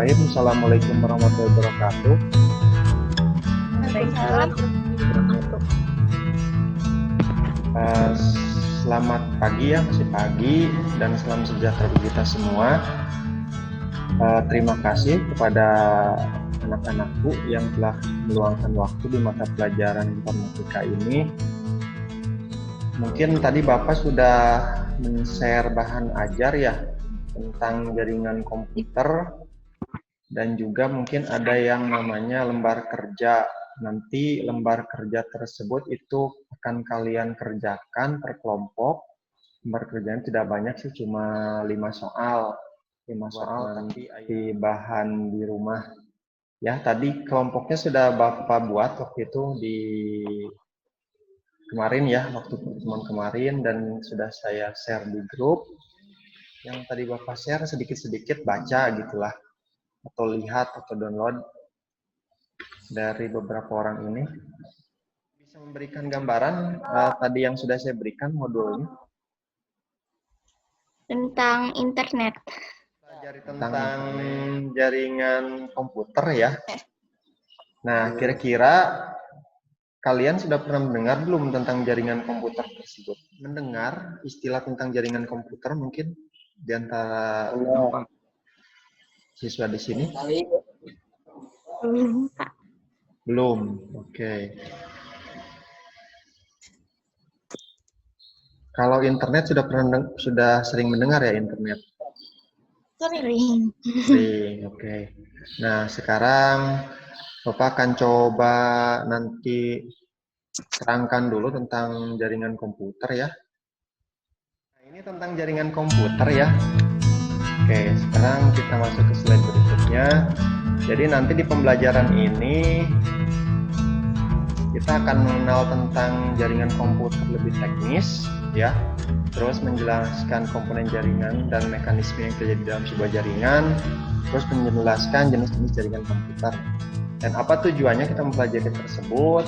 Bismillahirrahmanirrahim. Assalamualaikum warahmatullahi wabarakatuh. Waalaikumsalam. Selamat pagi ya, masih pagi, dan salam sejahtera bagi kita semua. Terima kasih kepada anak-anakku yang telah meluangkan waktu di mata pelajaran informatika ini. Mungkin tadi Bapak sudah men-share bahan ajar ya tentang jaringan komputer, dan juga mungkin ada yang namanya lembar kerja. Nanti lembar kerja tersebut itu akan kalian kerjakan per kelompok. Lembar kerjanya tidak banyak sih, cuma 5 soal. 5 soal nanti di bahan di rumah. Ya, tadi kelompoknya sudah Bapak buat waktu itu di kemarin ya, waktu pertemuan kemarin, dan sudah saya share di grup. Yang tadi Bapak share sedikit-sedikit baca gitulah, atau lihat atau download dari beberapa orang ini. Bisa memberikan gambaran tadi yang sudah saya berikan modulnya Tentang internet. pelajari tentang jaringan komputer ya. Nah, kira-kira kalian sudah pernah mendengar belum tentang jaringan komputer tersebut? Mendengar istilah tentang jaringan komputer mungkin di antara siswa di sini? Belum. Oke. Kalau internet sudah sering mendengar ya internet? Sering. Oke. Nah, sekarang Bapak akan coba nanti terangkan dulu tentang jaringan komputer ya. Nah, ini tentang jaringan komputer ya. Oke, sekarang kita masuk ke slide berikutnya. Jadi nanti di pembelajaran ini kita akan mengenal tentang jaringan komputer lebih teknis ya. Terus menjelaskan komponen jaringan dan mekanisme yang terjadi dalam sebuah jaringan. Terus menjelaskan jenis-jenis jaringan komputer. Dan apa tujuannya kita mempelajari tersebut?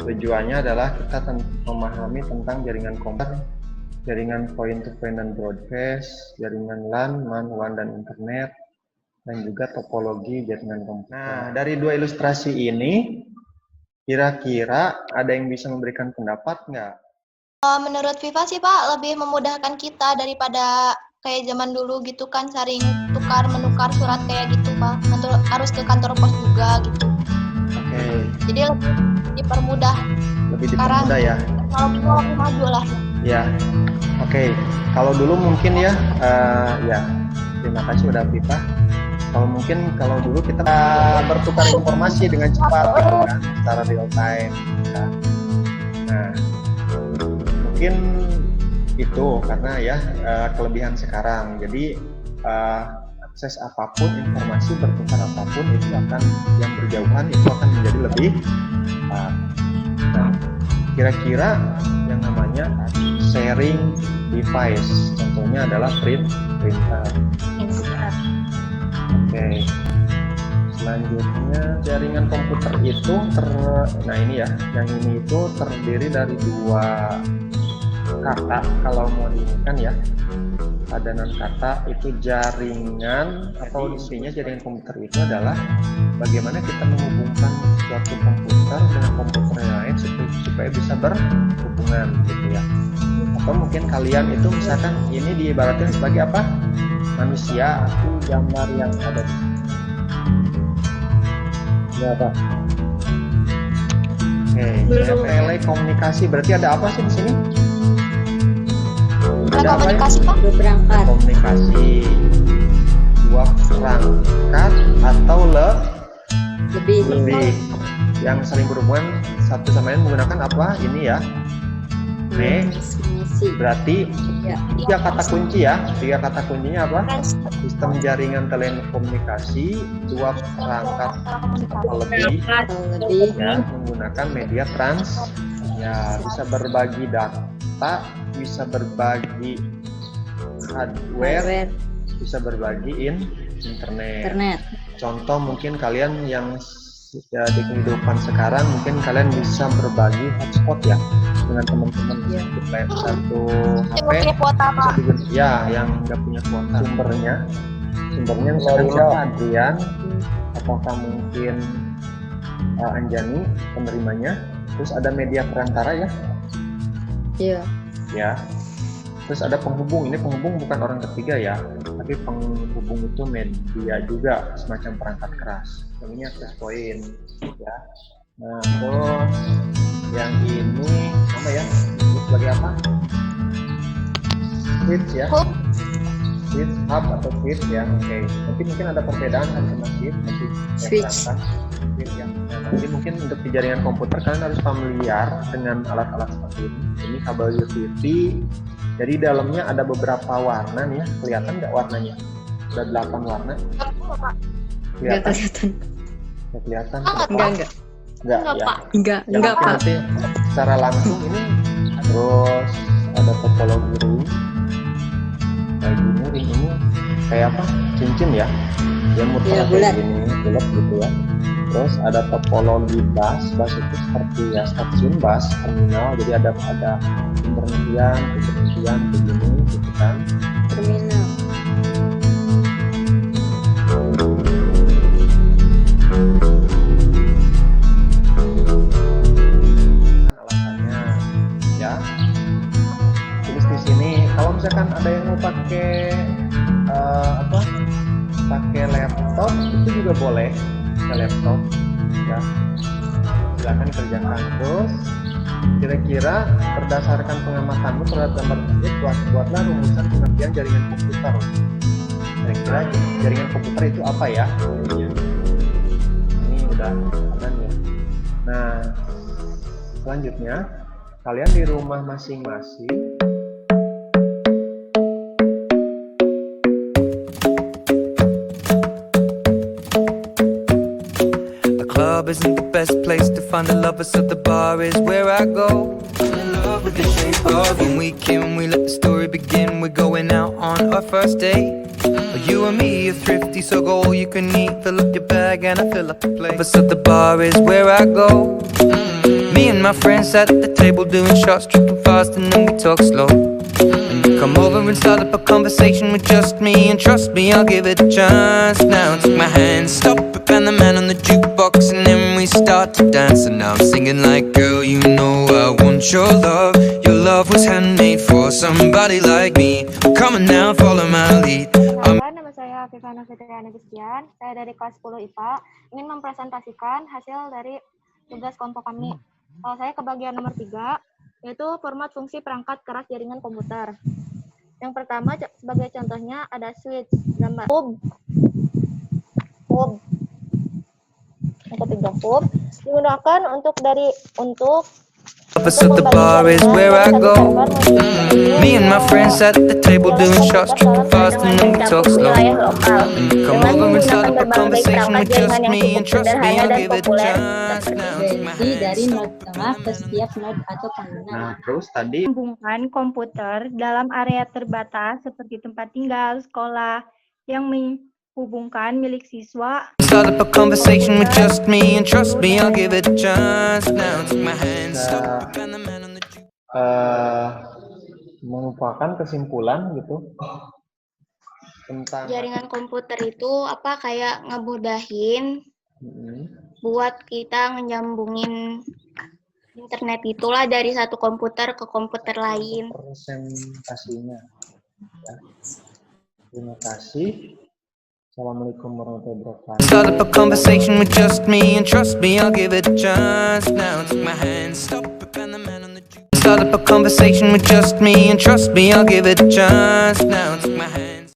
Tujuannya adalah kita memahami tentang jaringan komputer, jaringan point-to-point dan broadcast, jaringan LAN, MAN, WAN, dan internet, dan juga topologi jaringan komputer. Nah, dari dua ilustrasi ini, kira-kira ada yang bisa memberikan pendapat nggak? Menurut Viva sih Pak, lebih memudahkan kita daripada kayak zaman dulu gitu kan, saring menukar surat kayak gitu Pak. Harus ke kantor pos juga gitu. Oke. Jadi lebih dipermudah. Lebih dipermudah ya? Kalau kita lebih maju lah. Ya. Oke. Kalau dulu mungkin ya, ya. Terima kasih udah Viva. Kalau dulu kita bertukar informasi dengan cepat gitu kan, secara real time. Nah, mungkin itu karena ya kelebihan sekarang. Jadi akses apapun, informasi bertukar apapun itu akan yang berjauhan itu akan menjadi lebih nah, kira-kira yang namanya sharing device, contohnya adalah printer. Oke. Selanjutnya jaringan komputer itu nah ini ya, yang ini itu terdiri dari dua kata kalau mau diinginkan ya. Padanan kata itu jaringan, atau intinya jaringan komputer itu adalah bagaimana kita menghubungkan suatu komputer dengan komputer yang lain supaya bisa berhubungan gitu ya. Atau mungkin kalian itu misalkan ini diibaratkan sebagai apa? Manusia, gambar yang ada di sini. Ya, Pak. Oke, telekomunikasi berarti ada apa sih di sini? Ada Komunikasi Pak? Berangkat. Komunikasi dua perangkat atau lebih yang saling berhubungan satu sama lain menggunakan apa? Ini ya. Berarti tiga kata kunci ya. Tiga kata kuncinya apa? Sistem jaringan telekomunikasi dua perangkat atau lebih ya, menggunakan media ya, bisa berbagi data, bisa berbagi hardware, bisa berbagi internet. Contoh mungkin kalian yang ya, di kehidupan sekarang mungkin kalian bisa berbagi hotspot ya dengan teman-teman satu HP bisa ya yang nggak punya kuota sumbernya sumbernya misalkan siapa, Adrian, apakah mungkin Anjani penerimanya, terus ada media perantara ya. Iya. Ya. Terus ada penghubung, ini penghubung bukan orang ketiga ya, tapi penghubung itu media juga, semacam perangkat keras. Yang ini akses point ya. Nah, terus yang ini apa ya? Ini sebagai apa? Switch ya. Switch, hub atau switch ya. Oke. Nanti mungkin ada perbedaan sama switch, nanti Switch. Switch ya. Nah, nanti mungkin untuk di jaringan komputer kalian harus familiar dengan alat-alat seperti ini. Ini kabel USB. Jadi dalamnya ada beberapa warna nih ya. Kelihatan nggak warnanya? Ada 8 warna. Enggak Kelihatan? kelihatan. Nggak kelihatan? Enggak, Enggak. Nggak Enggak, ya. Pak. Enggak Ya, mungkin Pak. nanti secara langsung ini terus ada topologi ring. Kayak gini, ring ini kayak apa? Cincin ya. Dia muter Iya, kayak bulat. gini, bulat gitu ya. Terus ada topologi bus itu seperti ya stasiun bus terminal. Jadi ada pemberhentian begini gitu kan. Terminal. Alasannya ya. Terus di sini kalau misalkan ada yang mau pakai pakai laptop itu juga boleh, pakai laptop ya, silakan kerjakan. Terus kira-kira berdasarkan pengamatanmu terhadap gambar tersebut, buatlah rumusan pengertian jaringan komputer. Kira-kira jaringan komputer itu apa ya? Ini udah ada nih. Nah, selanjutnya kalian di rumah masing-masing Club isn't the best place to find the lovers, so the bar is where I go. In love with the shape of when we let the story begin. We're going out on our first date. You and me are thrifty, so go all you can eat. Fill up your bag and I fill up the plate. So the bar is where I go. Me and my friends at the table doing shots, tripping fast, and then we talk slow. And you come over and start up a conversation with just me, and trust me, I'll give it a chance. Now take my hand, stop it, and the man on the jukebox, and then we start to dance. And now I'm singing like, girl, you know I want your love. Your love was handmade for somebody like me. Come on now, follow my lead. Nama saya Vivana Fitriana Gustian. Saya dari kelas 10 IPA. Ingin mempresentasikan hasil dari tugas kelompok kami. Saya ke bagian nomor 3, yaitu format fungsi perangkat keras jaringan komputer. Yang pertama, sebagai contohnya ada switch, gambar hub. Yang ketiga hub digunakan untuk So the bar is where I go. Me and my friends at the table doing shots, tripping fast, and then we talk slow. And you come over and start up a conversation with just me, and trust me, I'll give it a chance. Now take my Jadi hand, dari node tengah ke setiap node atau pengguna. Nah, terus tadi menghubungkan komputer dalam area terbatas seperti tempat tinggal, sekolah, yang menghubungkan milik siswa. start up a conversation with just me, and trust me, I'll give it a chance. Now take my hand, stop it, and the man on the juke. merupakan kesimpulan gitu tentang Jaringan komputer itu apa kayak ngemudahin Hmm, buat kita nyambungin internet itulah dari satu komputer ke komputer lain. presentasinya. Ya. Terima kasih. Assalamualaikum warahmatullahi wabarakatuh. Start up a conversation with just me, and trust me, I'll give it a chance. Now take my hand, stop it, and the man on the juke. Start up a conversation with just me, and trust me, I'll give it a chance. Now take my hand.